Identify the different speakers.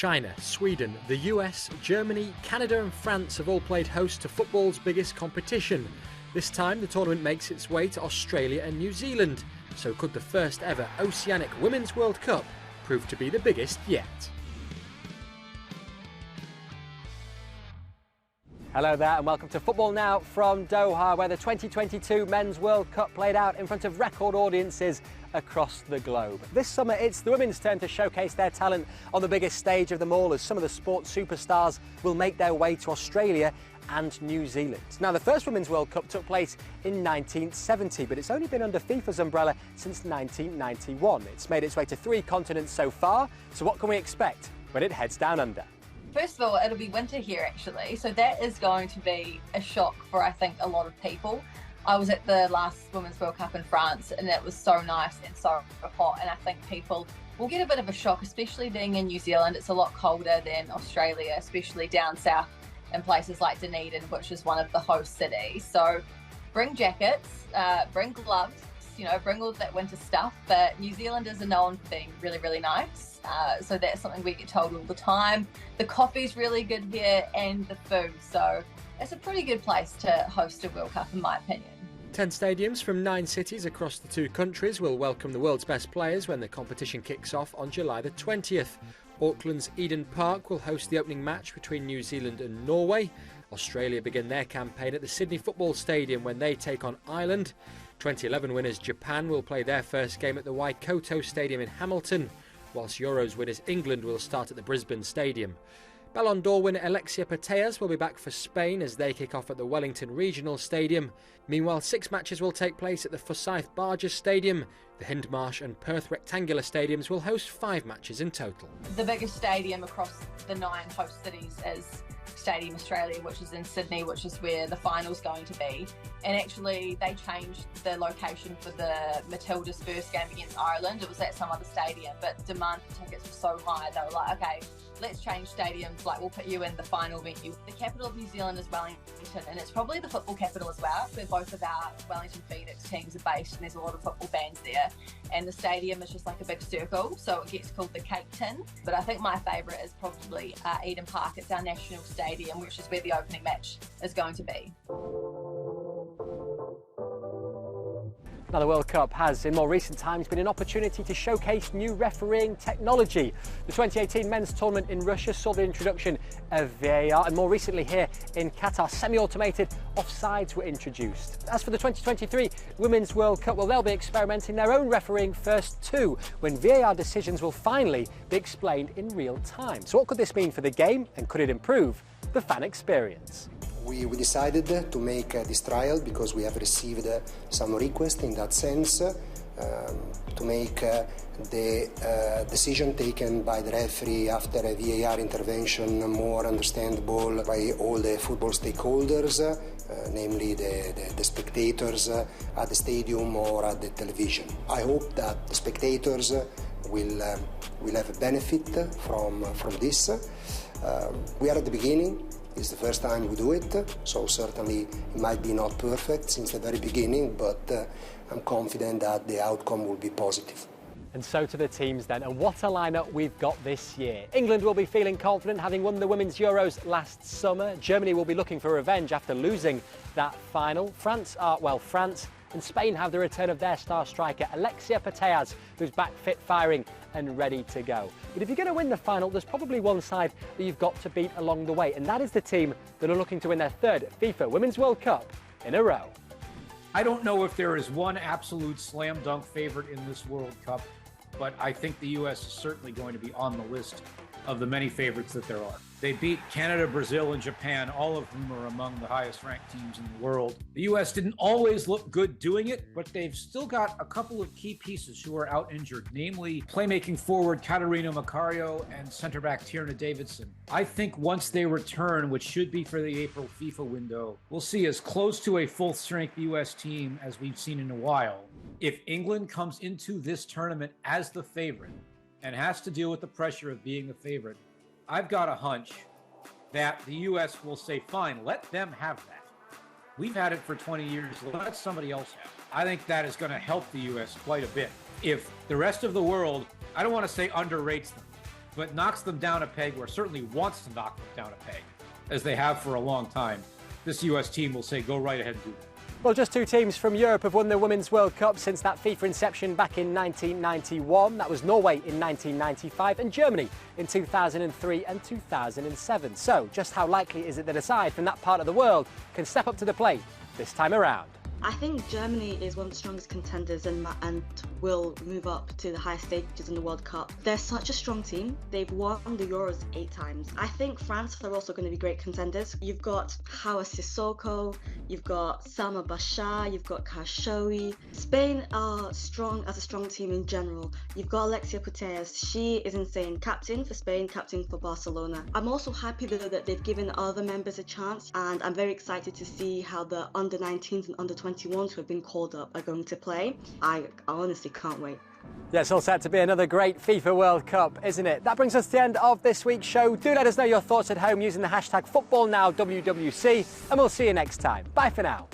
Speaker 1: China, Sweden, the US, Germany, Canada and France have all played host to football's biggest competition. This time the tournament makes its way to Australia and New Zealand. So could the first ever Oceanic Women's World Cup prove to be the biggest yet?
Speaker 2: Hello there and welcome to Football Now from Doha, where the 2022 Men's World Cup played out in front of record audiences across the globe. This summer it's the women's turn to showcase their talent on the biggest stage of them all, as some of the sports superstars will make their way to Australia and New Zealand. Now, the first Women's World Cup took place in 1970, but it's only been under FIFA's umbrella since 1991. It's made its way to 3 continents so far, so what can we expect when it heads down under?
Speaker 3: First of all, it'll be winter here actually, so that is going to be a shock for, I think, a lot of people. I was at the last Women's World Cup in France and it was so nice and so hot, and I think people will get a bit of a shock, especially being in New Zealand. It's a lot colder than Australia, especially down south in places like Dunedin, which is one of the host cities. So bring jackets, bring gloves, bring all that winter stuff, but New Zealanders are known for being really, really nice. So that's something we get told all the time. The coffee's really good here and the food, so it's a pretty good place to host a World Cup in my opinion.
Speaker 1: 10 stadiums from 9 cities across the 2 countries will welcome the world's best players when the competition kicks off on July the 20th. Auckland's Eden Park will host the opening match between New Zealand and Norway. Australia begin their campaign at the Sydney Football Stadium when they take on Ireland. 2011 winners Japan will play their first game at the Waikato Stadium in Hamilton, whilst Euros winners England will start at the Brisbane Stadium. Ballon d'Or winner Alexia Putellas will be back for Spain as they kick off at the Wellington Regional Stadium. Meanwhile, 6 matches will take place at the Forsyth Barges Stadium. The Hindmarsh and Perth Rectangular Stadiums will host 5 matches in total.
Speaker 3: The biggest stadium across the 9 host cities is Stadium Australia, which is in Sydney, which is where the final's going to be. And actually they changed the location for the Matilda's first game against Ireland. It was at some other stadium, but demand for tickets was so high, they were like, okay, let's change stadiums, we'll put you in the final venue. The capital of New Zealand is Wellington, and it's probably the football capital as well, where both of our Wellington Phoenix teams are based, and there's a lot of football fans there. And the stadium is just like a big circle, so it gets called the Cake Tin. But I think my favourite is probably Eden Park. It's our national stadium, which is where the opening match is going to be.
Speaker 2: Now, the World Cup has, in more recent times, been an opportunity to showcase new refereeing technology. The 2018 men's tournament in Russia saw the introduction of VAR, and more recently here in Qatar, semi-automated offsides were introduced. As for the 2023 Women's World Cup, well, they'll be experimenting their own refereeing first too, when VAR decisions will finally be explained in real time. So what could this mean for the game, and could it improve the fan experience?
Speaker 4: We decided to make this trial because we have received some requests in that sense to make the decision taken by the referee after a VAR intervention more understandable by all the football stakeholders, namely the spectators at the stadium or at the television. I hope that the spectators will have a benefit from this. We are at the beginning. It's the first time we do it, so certainly it might be not perfect since the very beginning, but I'm confident that the outcome will be positive.
Speaker 2: And so to the teams then, and what a lineup we've got this year. England will be feeling confident, having won the Women's Euros last summer. Germany will be looking for revenge after losing that final. France and Spain have the return of their star striker Alexia Putellas, who's back fit, firing and ready to go. But if you're going to win the final, there's probably one side that you've got to beat along the way, and that is the team that are looking to win their 3rd FIFA Women's World Cup in a row.
Speaker 5: I don't know if there is one absolute slam dunk favorite in this World Cup, but I think the U.S. is certainly going to be on the list of the many favorites that there are. They beat Canada, Brazil, and Japan, all of whom are among the highest-ranked teams in the world. The U.S. didn't always look good doing it, but they've still got a couple of key pieces who are out injured, namely playmaking forward Catarina Macario and center back Tierna Davidson. I think once they return, which should be for the April FIFA window, we'll see as close to a full-strength U.S. team as we've seen in a while. If England comes into this tournament as the favorite and has to deal with the pressure of being the favorite, I've got a hunch that the U.S. will say, fine, let them have that. We've had it for 20 years. Let somebody else have it. I think that is going to help the U.S. quite a bit. If the rest of the world, I don't want to say underrates them, but knocks them down a peg, or certainly wants to knock them down a peg, as they have for a long time, this US team will say, go right ahead and do that.
Speaker 2: Well, just 2 teams from Europe have won the Women's World Cup since that FIFA inception back in 1991. That was Norway in 1995 and Germany in 2003 and 2007. So, just how likely is it that a side from that part of the world can step up to the plate this time around?
Speaker 6: I think Germany is one of the strongest contenders and will move up to the highest stages in the World Cup. They're such a strong team. They've won the Euros 8 times. I think France are also going to be great contenders. You've got Hawa Sissoko, you've got Salma Bashar, you've got Khashoggi. Spain are strong as a strong team in general. You've got Alexia Putellas. She is insane. Captain for Spain, captain for Barcelona. I'm also happy though that they've given other members a chance, and I'm very excited to see how the under-19s and under-21s who have been called up are going to play. I honestly can't wait.
Speaker 2: Yeah, it's all set to be another great FIFA World Cup, isn't it? That brings us to the end of this week's show. Do let us know your thoughts at home using the hashtag FootballNowWWC, and we'll see you next time. Bye for now.